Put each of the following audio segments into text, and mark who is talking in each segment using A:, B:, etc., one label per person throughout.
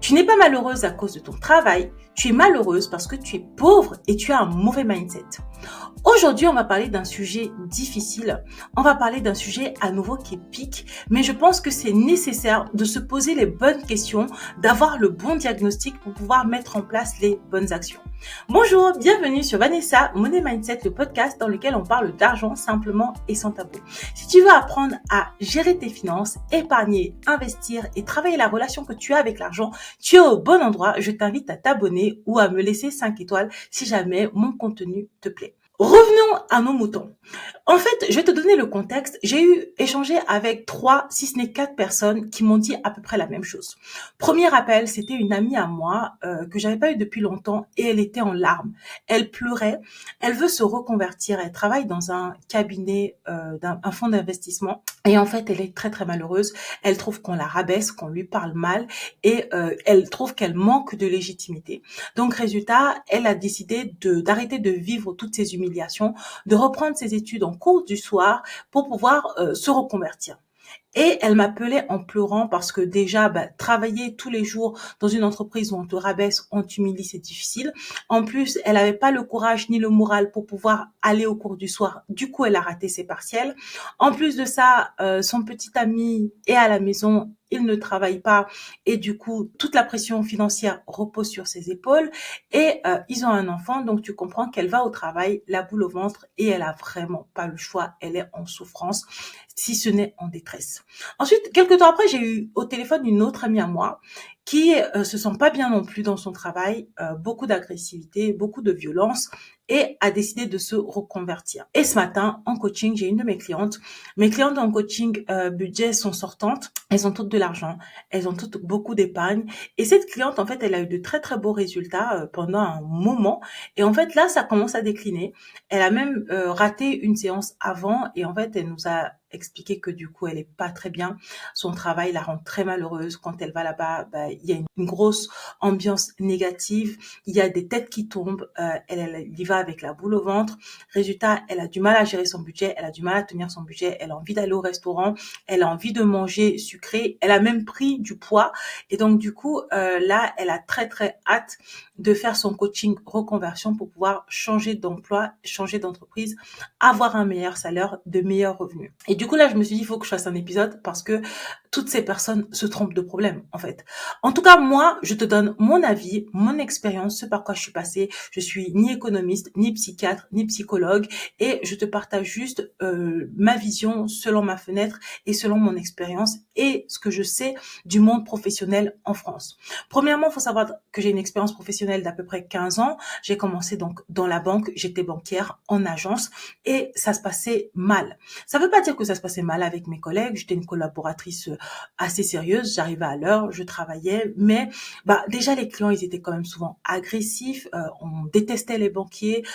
A: Tu n'es pas malheureuse à cause de ton travail, tu es malheureuse parce que tu es pauvre et tu as un mauvais mindset. Aujourd'hui, on va parler d'un sujet difficile. On va parler d'un sujet à nouveau qui est pique, mais je pense que c'est nécessaire de se poser les bonnes questions, d'avoir le bon diagnostic pour pouvoir mettre en place les bonnes actions. Bonjour, bienvenue sur Vanessa Money Mindset, le podcast dans lequel on parle d'argent simplement et sans tabou. Si tu veux apprendre à gérer tes finances, épargner, investir et travailler la relation que tu as avec l'argent, tu es au bon endroit. Je t'invite à t'abonner ou à me laisser 5 étoiles si jamais mon contenu te plaît. Revenons à nos moutons. En fait, je vais te donner le contexte. J'ai échangé avec 3, si ce n'est 4 personnes qui m'ont dit à peu près la même chose. Premier appel, c'était une amie à moi que j'avais pas eu depuis longtemps et elle était en larmes. Elle pleurait. Elle veut se reconvertir. Elle travaille dans un cabinet, un fonds d'investissement. Et en fait, elle est très très malheureuse. Elle trouve qu'on la rabaisse, qu'on lui parle mal et elle trouve qu'elle manque de légitimité. Donc résultat, elle a décidé d'arrêter de vivre toutes ces humiliations, de reprendre ses études en cours du soir pour pouvoir se reconvertir. Et elle m'appelait en pleurant parce que déjà, travailler tous les jours dans une entreprise où on te rabaisse, on t'humilie, c'est difficile. En plus, elle n'avait pas le courage ni le moral pour pouvoir aller au cours du soir. Du coup, elle a raté ses partiels. En plus de ça, son petit ami est à la maison. Il ne travaille pas et du coup, toute la pression financière repose sur ses épaules et ils ont un enfant. Donc, tu comprends qu'elle va au travail, la boule au ventre et elle a vraiment pas le choix. Elle est en souffrance, si ce n'est en détresse. Ensuite, quelques temps après, j'ai eu au téléphone une autre amie à moi qui se sent pas bien non plus dans son travail, beaucoup d'agressivité, beaucoup de violence et a décidé de se reconvertir. Et ce matin, en coaching, j'ai une de mes clientes. Mes clientes en coaching budget sont sortantes. Elles ont toutes de l'argent. Elles ont toutes beaucoup d'épargne. Et cette cliente, en fait, elle a eu de très, très beaux résultats pendant un moment. Et en fait, là, ça commence à décliner. Elle a même raté une séance avant. Et en fait, elle nous a expliqué que du coup, elle est pas très bien. Son travail la rend très malheureuse. Quand elle va là-bas, il y a une grosse ambiance négative. Il y a des têtes qui tombent. Elle y va avec la boule au ventre. Résultat, elle a du mal à gérer son budget. Elle a du mal à tenir son budget. Elle a envie d'aller au restaurant. Elle a envie de manger sucré. Elle a même pris du poids. Et donc, du coup, là, elle a très, très hâte de faire son coaching reconversion pour pouvoir changer d'emploi, changer d'entreprise, avoir un meilleur salaire, de meilleurs revenus. Et du coup, là, je me suis dit, il faut que je fasse un épisode parce que toutes ces personnes se trompent de problème, en fait. En tout cas, moi, je te donne mon avis, mon expérience, ce par quoi je suis passée. Je suis ni économiste, ni psychiatre, ni psychologue et je te partage juste ma vision selon ma fenêtre et selon mon expérience et ce que je sais du monde professionnel en France. Premièrement, il faut savoir que j'ai une expérience professionnelle d'à peu près 15 ans. J'ai commencé donc dans la banque, j'étais banquière en agence et ça se passait mal. Ça veut pas dire que ça se passait mal avec mes collègues. J'étais une collaboratrice assez sérieuse. J'arrivais à l'heure, je travaillais, mais déjà les clients ils étaient quand même souvent agressifs. On détestait les banquiers.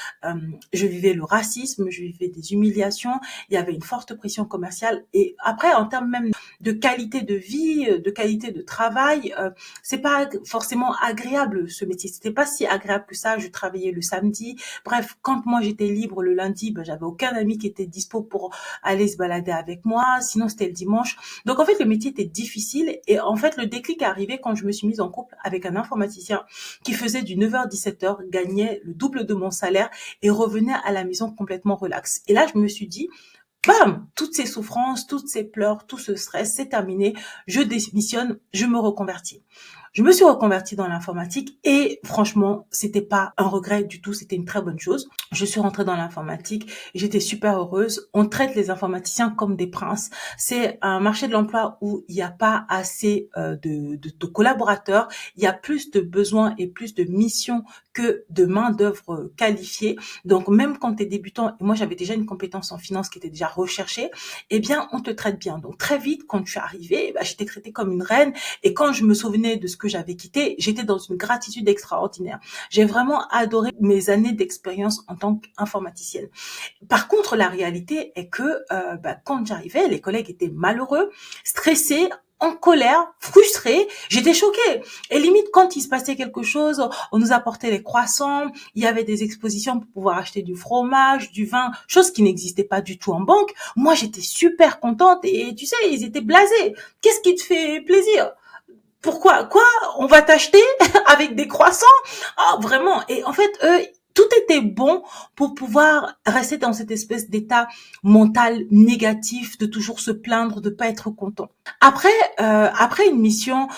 A: Je vivais le racisme, je vivais des humiliations. Il y avait une forte pression commerciale et après en termes même de qualité de vie, de qualité de travail, c'est pas forcément agréable ce métier. C'était pas si agréable que ça. Je travaillais le samedi. Bref, quand moi j'étais libre le lundi, j'avais aucun ami qui était dispo pour aller se balader avec moi. Sinon c'était le dimanche. Donc en fait le métier était difficile et en fait le déclic est arrivé quand je me suis mise en couple avec un informaticien qui faisait du 9h 17h, gagnait le double de mon salaire et revenait à la maison complètement relax. Et là je me suis dit bam, toutes ces souffrances, toutes ces pleurs, tout ce stress, c'est terminé. Je démissionne, je me reconvertis. Je me suis reconvertie dans l'informatique et franchement, c'était pas un regret du tout, c'était une très bonne chose. Je suis rentrée dans l'informatique et j'étais super heureuse. On traite les informaticiens comme des princes. C'est un marché de l'emploi où il n'y a pas assez de collaborateurs. Il y a plus de besoins et plus de missions que de main-d'œuvre qualifiée. Donc, même quand tu es débutant, et moi j'avais déjà une compétence en finance qui était déjà recherchée, eh bien, on te traite bien. Donc, très vite, quand je suis arrivée, j'étais traitée comme une reine et quand je me souvenais de ce que j'avais quitté, j'étais dans une gratitude extraordinaire. J'ai vraiment adoré mes années d'expérience en tant qu'informaticienne. Par contre, la réalité est que quand j'arrivais, les collègues étaient malheureux, stressés, en colère, frustrée, j'étais choquée. Et limite, quand il se passait quelque chose, on nous apportait les croissants, il y avait des expositions pour pouvoir acheter du fromage, du vin, chose qui n'existait pas du tout en banque. Moi, j'étais super contente et tu sais, ils étaient blasés. Qu'est-ce qui te fait plaisir? Pourquoi? Quoi? On va t'acheter avec des croissants? Ah, vraiment. Et en fait, eux, tout était bon pour pouvoir rester dans cette espèce d'état mental négatif, de toujours se plaindre, de pas être content. Après, après une mission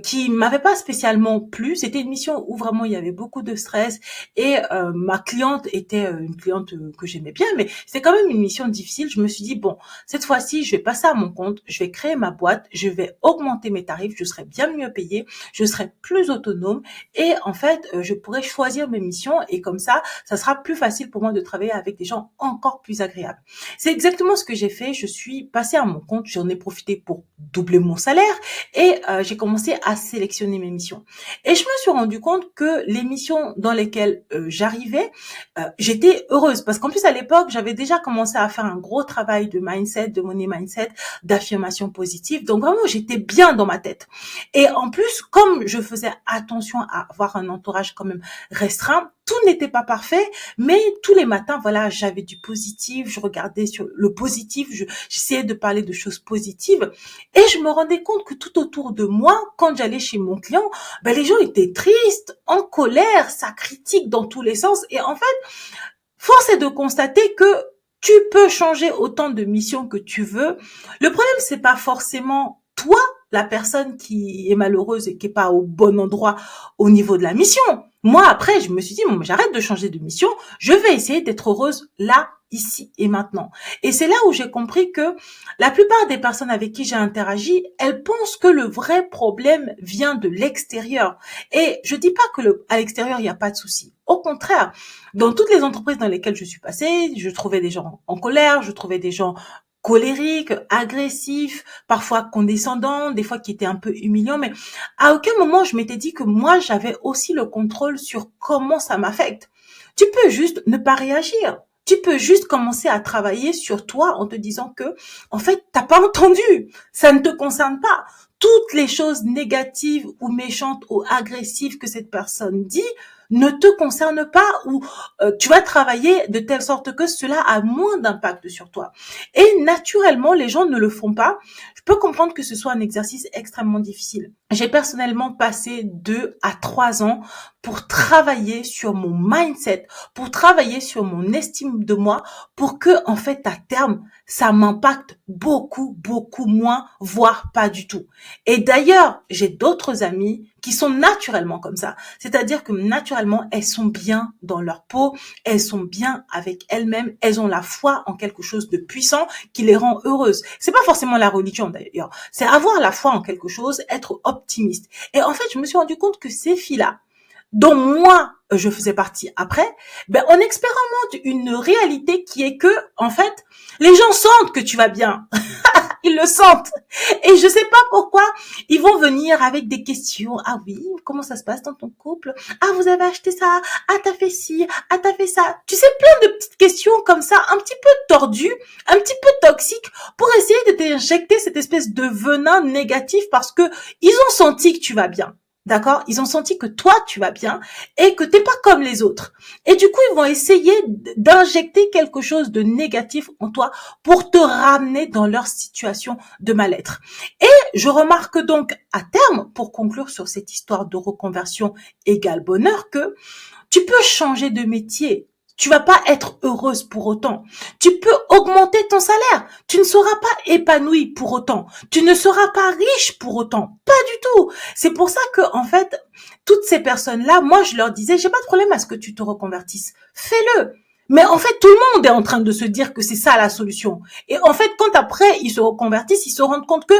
A: qui m'avait pas spécialement plu, c'était une mission où vraiment il y avait beaucoup de stress et ma cliente était une cliente que j'aimais bien, mais c'est quand même une mission difficile. Je me suis dit bon, cette fois-ci, je vais passer à mon compte, je vais créer ma boîte, je vais augmenter mes tarifs, je serai bien mieux payée, je serai plus autonome et en fait, je pourrai choisir mes missions et comme ça sera plus facile pour moi de travailler avec des gens encore plus agréables. C'est exactement ce que j'ai fait. Je suis passée à mon compte, j'en ai profité pour doubler mon salaire et j'ai commencé à sélectionner mes missions. Et je me suis rendu compte que les missions dans lesquelles j'arrivais, j'étais heureuse parce qu'en plus à l'époque, j'avais déjà commencé à faire un gros travail de mindset, de money mindset, d'affirmation positive. Donc vraiment, j'étais bien dans ma tête. Et en plus, comme je faisais attention à avoir un entourage quand même restreint, tout n'était pas parfait, mais tous les matins, voilà, j'avais du positif, je regardais sur le positif, j'essayais de parler de choses positives, et je me rendais compte que tout autour de moi, quand j'allais chez mon client, ben, les gens étaient tristes, en colère, ça critique dans tous les sens, et en fait, force est de constater que tu peux changer autant de missions que tu veux. Le problème, c'est pas forcément toi, la personne qui est malheureuse et qui est pas au bon endroit au niveau de la mission. Moi, après, je me suis dit, bon, j'arrête de changer de mission. Je vais essayer d'être heureuse là, ici et maintenant. Et c'est là où j'ai compris que la plupart des personnes avec qui j'ai interagi, elles pensent que le vrai problème vient de l'extérieur. Et je dis pas que à l'extérieur, il n'y a pas de souci. Au contraire, dans toutes les entreprises dans lesquelles je suis passée, je trouvais des gens en colère, je trouvais des gens colériques, agressifs, parfois condescendants, des fois qui étaient un peu humiliants, mais à aucun moment je m'étais dit que moi j'avais aussi le contrôle sur comment ça m'affecte. Tu peux juste ne pas réagir. Tu peux juste commencer à travailler sur toi en te disant que, en fait, t'as pas entendu. Ça ne te concerne pas. Toutes les choses négatives ou méchantes ou agressives que cette personne dit ne te concernent pas ou tu vas travailler de telle sorte que cela a moins d'impact sur toi. Et naturellement, les gens ne le font pas. Je peux comprendre que ce soit un exercice extrêmement difficile. J'ai personnellement passé 2 à 3 ans pour travailler sur mon mindset, pour travailler sur mon estime de moi, pour que, en fait, à terme, ça m'impacte beaucoup, beaucoup moins, voire pas du tout. Et d'ailleurs, j'ai d'autres amis qui sont naturellement comme ça. C'est-à-dire que naturellement, elles sont bien dans leur peau, elles sont bien avec elles-mêmes, elles ont la foi en quelque chose de puissant qui les rend heureuses. C'est pas forcément la religion d'ailleurs, c'est avoir la foi en quelque chose, être optimiste. Et en fait, je me suis rendu compte que ces filles-là, dont moi je faisais partie après, ben on expérimente une réalité qui est que en fait, les gens sentent que tu vas bien. Ils le sentent. Et je sais pas pourquoi ils vont venir avec des questions. Ah oui, comment ça se passe dans ton couple? Ah, vous avez acheté ça? Ah, t'as fait ci? Ah, t'as fait ça? Tu sais, plein de petites questions comme ça, un petit peu tordues, un petit peu toxiques, pour essayer de t'injecter cette espèce de venin négatif parce que ils ont senti que tu vas bien. D'accord? Ils ont senti que toi, tu vas bien et que t'es pas comme les autres. Et du coup, ils vont essayer d'injecter quelque chose de négatif en toi pour te ramener dans leur situation de mal-être. Et je remarque donc à terme, pour conclure sur cette histoire de reconversion égale bonheur, que tu peux changer de métier. Tu vas pas être heureuse pour autant. Tu peux augmenter ton salaire. Tu ne seras pas épanouie pour autant. Tu ne seras pas riche pour autant. Pas du tout. C'est pour ça que, en fait, toutes ces personnes-là, moi, je leur disais, j'ai pas de problème à ce que tu te reconvertisses. Fais-le. Mais en fait, tout le monde est en train de se dire que c'est ça la solution. Et en fait, quand après ils se reconvertissent, ils se rendent compte que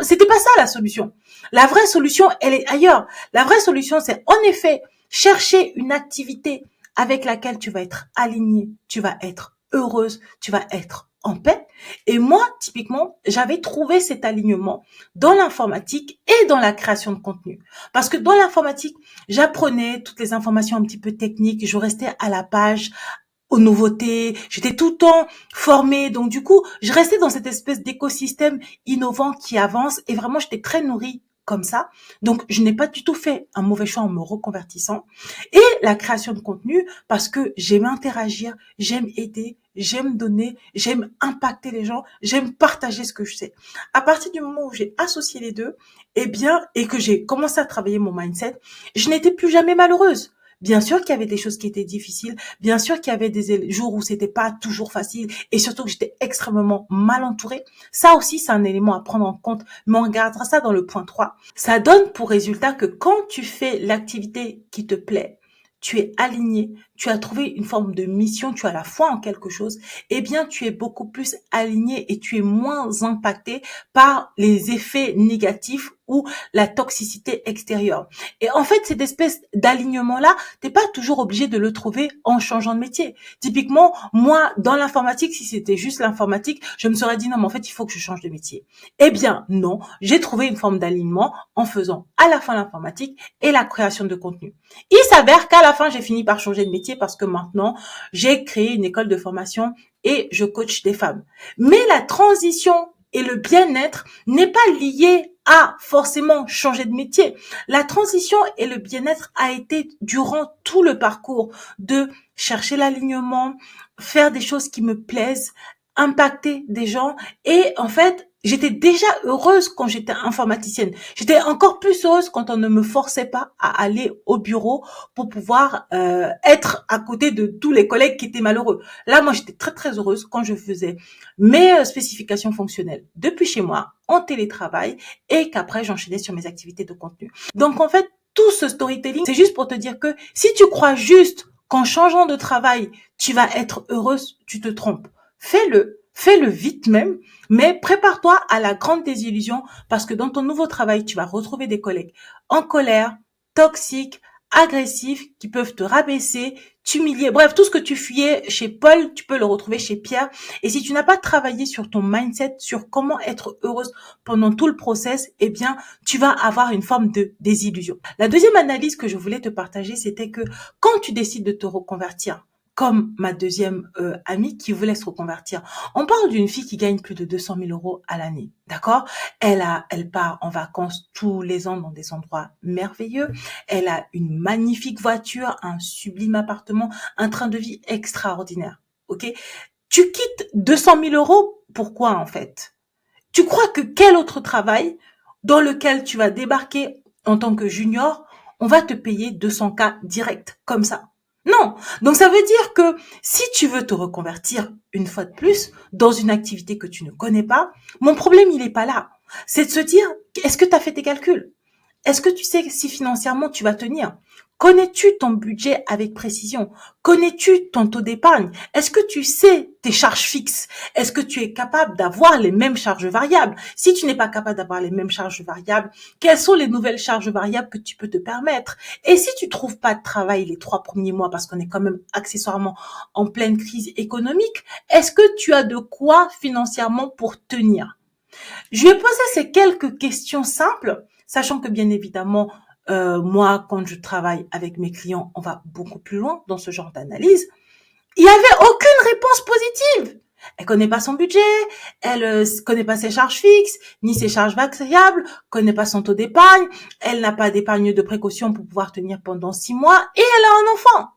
A: c'était pas ça la solution. La vraie solution, elle est ailleurs. La vraie solution, c'est en effet chercher une activité avec laquelle tu vas être aligné, tu vas être heureuse, tu vas être en paix. Et moi, typiquement, j'avais trouvé cet alignement dans l'informatique et dans la création de contenu. Parce que dans l'informatique, j'apprenais toutes les informations un petit peu techniques, je restais à la page, aux nouveautés, j'étais tout le temps formée, donc du coup, je restais dans cette espèce d'écosystème innovant qui avance et vraiment, j'étais très nourrie comme ça. Donc, je n'ai pas du tout fait un mauvais choix en me reconvertissant. Et la création de contenu, parce que j'aime interagir, j'aime aider, j'aime donner, j'aime impacter les gens, j'aime partager ce que je sais. À partir du moment où j'ai associé les deux, eh bien, et que j'ai commencé à travailler mon mindset, je n'étais plus jamais malheureuse. Bien sûr qu'il y avait des choses qui étaient difficiles, bien sûr qu'il y avait des jours où c'était pas toujours facile et surtout que j'étais extrêmement mal entourée. Ça aussi, c'est un élément à prendre en compte, mais on regardera ça dans le point 3. Ça donne pour résultat que quand tu fais l'activité qui te plaît, tu es aligné, tu as trouvé une forme de mission, tu as la foi en quelque chose, eh bien, tu es beaucoup plus aligné et tu es moins impacté par les effets négatifs ou la toxicité extérieure. Et en fait, cette espèce d'alignement-là, t'es pas toujours obligé de le trouver en changeant de métier. Typiquement, moi, dans l'informatique, si c'était juste l'informatique, je me serais dit non, mais en fait, il faut que je change de métier. Eh bien, non, j'ai trouvé une forme d'alignement en faisant à la fois l'informatique et la création de contenu. Il s'avère qu'à la fin, j'ai fini par changer de métier parce que maintenant, j'ai créé une école de formation et je coach des femmes. Mais la transition et le bien-être n'est pas lié à forcément changer de métier. La transition et le bien-être a été durant tout le parcours de chercher l'alignement, faire des choses qui me plaisent, impacter des gens et en fait, j'étais déjà heureuse quand j'étais informaticienne. J'étais encore plus heureuse quand on ne me forçait pas à aller au bureau pour pouvoir être à côté de tous les collègues qui étaient malheureux. Là, moi, j'étais très, très heureuse quand je faisais mes spécifications fonctionnelles depuis chez moi, en télétravail, et qu'après, j'enchaînais sur mes activités de contenu. Donc, en fait, tout ce storytelling, c'est juste pour te dire que si tu crois juste qu'en changeant de travail, tu vas être heureuse, tu te trompes. Fais-le vite même, mais prépare-toi à la grande désillusion parce que dans ton nouveau travail, tu vas retrouver des collègues en colère, toxiques, agressifs, qui peuvent te rabaisser, t'humilier. Bref, tout ce que tu fuyais chez Paul, tu peux le retrouver chez Pierre. Et si tu n'as pas travaillé sur ton mindset, sur comment être heureuse pendant tout le process, eh bien, tu vas avoir une forme de désillusion. La deuxième analyse que je voulais te partager, c'était que quand tu décides de te reconvertir, comme ma deuxième amie qui voulait se reconvertir. On parle d'une fille qui gagne plus de 200 000 euros à l'année, d'accord? Elle part en vacances tous les ans dans des endroits merveilleux. Elle a une magnifique voiture, un sublime appartement, un train de vie extraordinaire, ok? Tu quittes 200 000 euros, pourquoi en fait? Tu crois que quel autre travail dans lequel tu vas débarquer en tant que junior, on va te payer 200K direct, comme ça? Non. Donc ça veut dire que si tu veux te reconvertir une fois de plus dans une activité que tu ne connais pas, mon problème il est pas là. C'est de se dire, est-ce que tu as fait tes calculs? Est-ce que tu sais si financièrement tu vas tenir? Connais-tu ton budget avec précision? Connais-tu ton taux d'épargne? Est-ce que tu sais tes charges fixes? Est-ce que tu es capable d'avoir les mêmes charges variables? Si tu n'es pas capable d'avoir les mêmes charges variables, quelles sont les nouvelles charges variables que tu peux te permettre? Et si tu trouves pas de travail les 3 premiers mois, parce qu'on est quand même accessoirement en pleine crise économique, est-ce que tu as de quoi financièrement pour tenir? Je lui ai posé ces quelques questions simples, sachant que bien évidemment, moi, quand je travaille avec mes clients, on va beaucoup plus loin dans ce genre d'analyse. Il n'y avait aucune réponse positive. Elle connaît pas son budget, elle connaît pas ses charges fixes, ni ses charges variables, connaît pas son taux d'épargne, elle n'a pas d'épargne de précaution pour pouvoir tenir pendant 6 mois et elle a un enfant.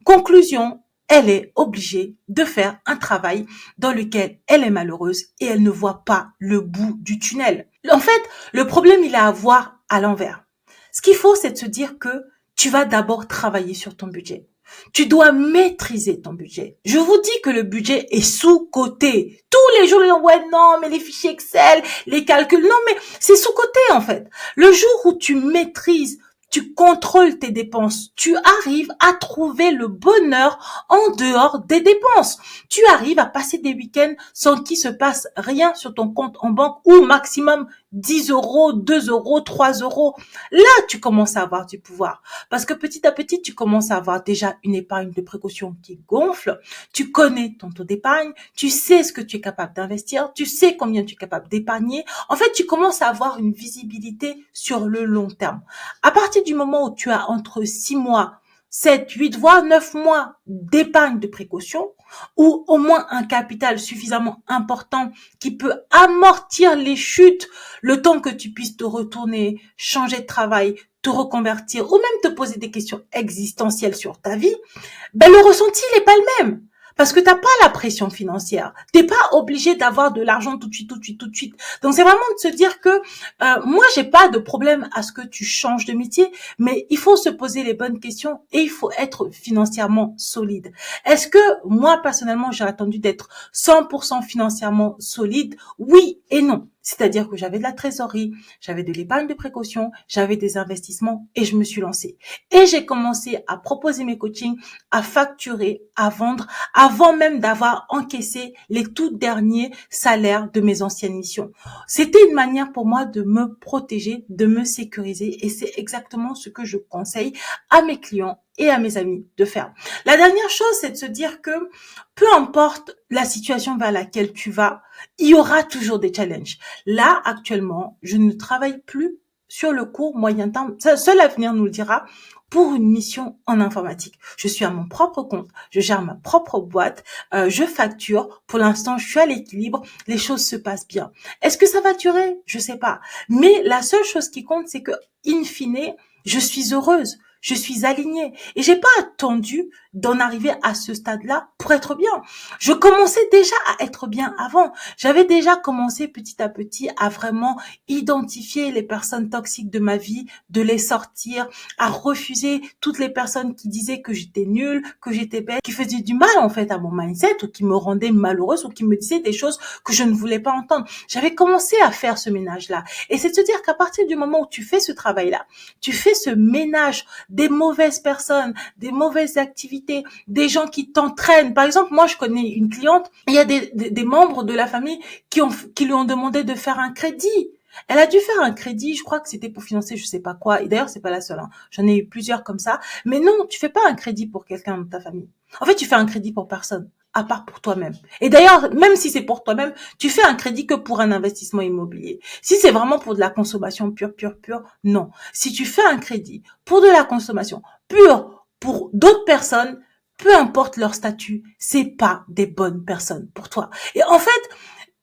A: Conclusion, elle est obligée de faire un travail dans lequel elle est malheureuse et elle ne voit pas le bout du tunnel. En fait, le problème, il est à voir à l'envers. Ce qu'il faut, c'est de se dire que tu vas d'abord travailler sur ton budget. Tu dois maîtriser ton budget. Je vous dis que le budget est sous-coté. Tous les jours, les gens, ouais, non, mais les fichiers Excel, les calculs, non, mais c'est sous-coté, en fait. Le jour où tu maîtrises, tu contrôles tes dépenses, tu arrives à trouver le bonheur en dehors des dépenses. Tu arrives à passer des week-ends sans qu'il se passe rien sur ton compte en banque ou maximum 10 euros, 2 euros, 3 euros. Là, tu commences à avoir du pouvoir. Parce que petit à petit, tu commences à avoir déjà une épargne de précaution qui gonfle. Tu connais ton taux d'épargne. Tu sais ce que tu es capable d'investir. Tu sais combien tu es capable d'épargner. En fait, tu commences à avoir une visibilité sur le long terme. À partir du moment où tu as entre 6 mois, 7, 8, voire 9 mois d'épargne de précaution, ou au moins un capital suffisamment important qui peut amortir les chutes le temps que tu puisses te retourner, changer de travail, te reconvertir ou même te poser des questions existentielles sur ta vie, ben le ressenti il est pas le même. Parce que t'as pas la pression financière. T'es pas obligé d'avoir de l'argent tout de suite, tout de suite, tout de suite. Donc c'est vraiment de se dire que moi j'ai pas de problème à ce que tu changes de métier, mais il faut se poser les bonnes questions et il faut être financièrement solide. Est-ce que moi personnellement j'ai attendu d'être 100% financièrement solide? Oui et non. C'est-à-dire que j'avais de la trésorerie, j'avais de l'épargne de précaution, j'avais des investissements et je me suis lancée. Et j'ai commencé à proposer mes coachings, à facturer, à vendre avant même d'avoir encaissé les tout derniers salaires de mes anciennes missions. C'était une manière pour moi de me protéger, de me sécuriser et c'est exactement ce que je conseille à mes clients et à mes amis de faire. La dernière chose, c'est de se dire que peu importe la situation vers laquelle tu vas, il y aura toujours des challenges. Là, actuellement, je ne travaille plus sur le court moyen terme. Seul l'avenir nous le dira pour une mission en informatique. Je suis à mon propre compte, je gère ma propre boîte, je facture. Pour l'instant, je suis à l'équilibre, les choses se passent bien. Est-ce que ça va durer? Je sais pas. Mais la seule chose qui compte, c'est que, in fine, je suis heureuse. Je suis alignée et j'ai pas attendu d'en arriver à ce stade-là pour être bien. Je commençais déjà à être bien avant. J'avais déjà commencé petit à petit à vraiment identifier les personnes toxiques de ma vie, de les sortir, à refuser toutes les personnes qui disaient que j'étais nulle, que j'étais bête, qui faisaient du mal en fait à mon mindset ou qui me rendaient malheureuse ou qui me disaient des choses que je ne voulais pas entendre. J'avais commencé à faire ce ménage-là. Et c'est de se dire qu'à partir du moment où tu fais ce travail-là, tu fais ce ménage des mauvaises personnes, des mauvaises activités, des gens qui t'entraînent. Par exemple, moi, je connais une cliente, il y a des membres de la famille qui lui ont demandé de faire un crédit. Elle a dû faire un crédit, je crois que c'était pour financer je sais pas quoi. Et d'ailleurs, c'est pas la seule, hein. J'en ai eu plusieurs comme ça. Mais non, tu fais pas un crédit pour quelqu'un de ta famille. En fait, tu fais un crédit pour personne, à part pour toi-même. Et d'ailleurs, même si c'est pour toi-même, tu fais un crédit que pour un investissement immobilier. Si c'est vraiment pour de la consommation pure, non. Si tu fais un crédit pour de la consommation pure pour d'autres personnes, peu importe leur statut, c'est pas des bonnes personnes pour toi. Et en fait,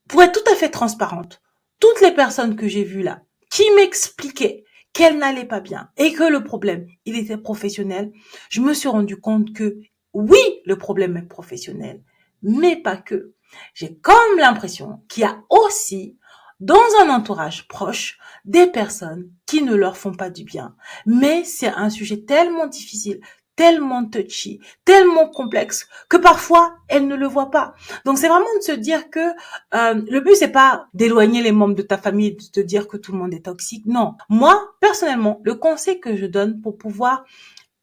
A: pour être tout à fait transparente, toutes les personnes que j'ai vues là, qui m'expliquaient qu'elles n'allaient pas bien et que le problème, il était professionnel, je me suis rendu compte que oui, le problème est professionnel, mais pas que. J'ai comme l'impression qu'il y a aussi dans un entourage proche des personnes qui ne leur font pas du bien. Mais c'est un sujet tellement difficile, tellement touchy, tellement complexe que parfois elles ne le voient pas. Donc c'est vraiment de se dire que le but c'est pas d'éloigner les membres de ta famille et de te dire que tout le monde est toxique. Non. Moi, personnellement, le conseil que je donne pour pouvoir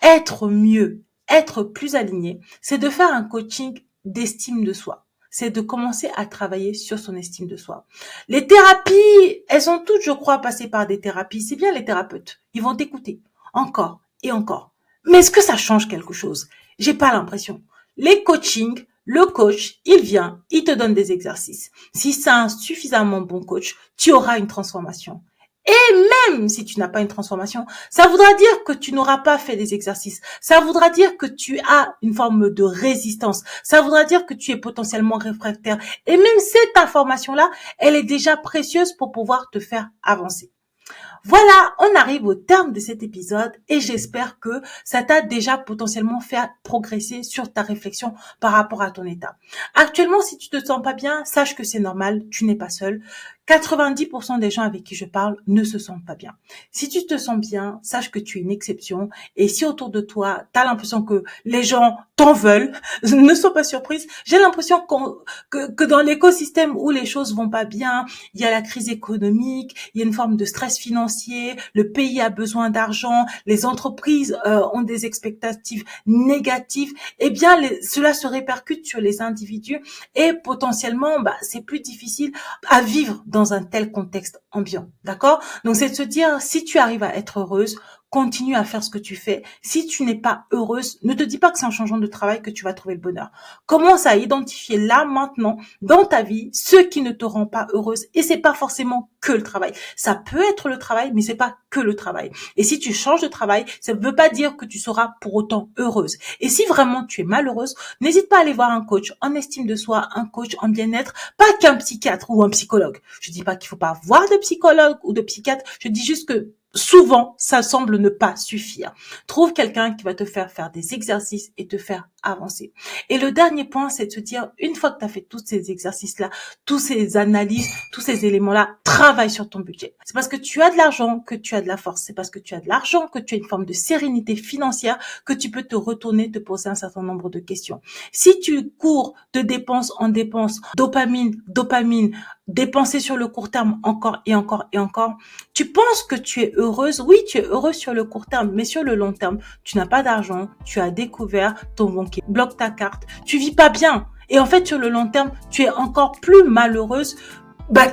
A: être mieux, être plus aligné, c'est de faire un coaching d'estime de soi. C'est de commencer à travailler sur son estime de soi. Les thérapies, elles sont toutes, je crois, passées par des thérapies. C'est bien les thérapeutes. Ils vont t'écouter encore et encore. Mais est-ce que ça change quelque chose? J'ai pas l'impression. Les coachings, le coach, il vient, il te donne des exercices. Si c'est un suffisamment bon coach, tu auras une transformation. Et même si tu n'as pas une transformation, ça voudra dire que tu n'auras pas fait des exercices. Ça voudra dire que tu as une forme de résistance. Ça voudra dire que tu es potentiellement réfractaire. Et même cette information-là, elle est déjà précieuse pour pouvoir te faire avancer. Voilà, on arrive au terme de cet épisode et j'espère que ça t'a déjà potentiellement fait progresser sur ta réflexion par rapport à ton état. Actuellement, si tu te sens pas bien, sache que c'est normal, tu n'es pas seul. 90% des gens avec qui je parle ne se sentent pas bien. Si tu te sens bien, sache que tu es une exception. Et si autour de toi, tu as l'impression que les gens t'en veulent, ne sois pas surprise. J'ai l'impression que dans l'écosystème où les choses vont pas bien, il y a la crise économique, il y a une forme de stress financier, le pays a besoin d'argent, les entreprises ont des expectatives négatives, eh bien cela se répercute sur les individus et potentiellement c'est plus difficile à vivre dans un tel contexte ambiant, d'accord? Donc c'est de se dire, si tu arrives à être heureuse, continue à faire ce que tu fais. Si tu n'es pas heureuse, ne te dis pas que c'est en changeant de travail que tu vas trouver le bonheur. Commence à identifier là, maintenant, dans ta vie, ce qui ne te rend pas heureuse. Et c'est pas forcément que le travail. Ça peut être le travail, mais c'est pas que le travail. Et si tu changes de travail, ça ne veut pas dire que tu seras pour autant heureuse. Et si vraiment tu es malheureuse, n'hésite pas à aller voir un coach en estime de soi, un coach en bien-être, pas qu'un psychiatre ou un psychologue. Je dis pas qu'il faut pas voir de psychologue ou de psychiatre. Je dis juste que souvent, ça semble ne pas suffire. Trouve quelqu'un qui va te faire des exercices et te faire avancer. Et le dernier point, c'est de se dire, une fois que tu as fait tous ces exercices-là, tous ces analyses, tous ces éléments-là, travaille sur ton budget. C'est parce que tu as de l'argent que tu as de la force. C'est parce que tu as de l'argent que tu as une forme de sérénité financière que tu peux te retourner, te poser un certain nombre de questions. Si tu cours de dépenses en dépenses, dopamine, dépenser sur le court terme encore et encore et encore, tu penses que tu es heureuse. Oui, tu es heureuse sur le court terme, mais sur le long terme, tu n'as pas d'argent, tu as découvert, ton banquier bloque ta carte, tu vis pas bien. Et en fait, sur le long terme, tu es encore plus malheureuse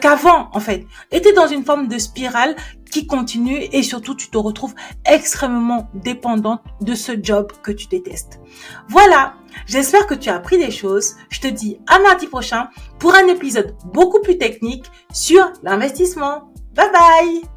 A: qu'avant, en fait. Et tu es dans une forme de spirale qui continue et surtout, tu te retrouves extrêmement dépendante de ce job que tu détestes. Voilà. J'espère que tu as appris des choses. Je te dis à mardi prochain pour un épisode beaucoup plus technique sur l'investissement. Bye bye!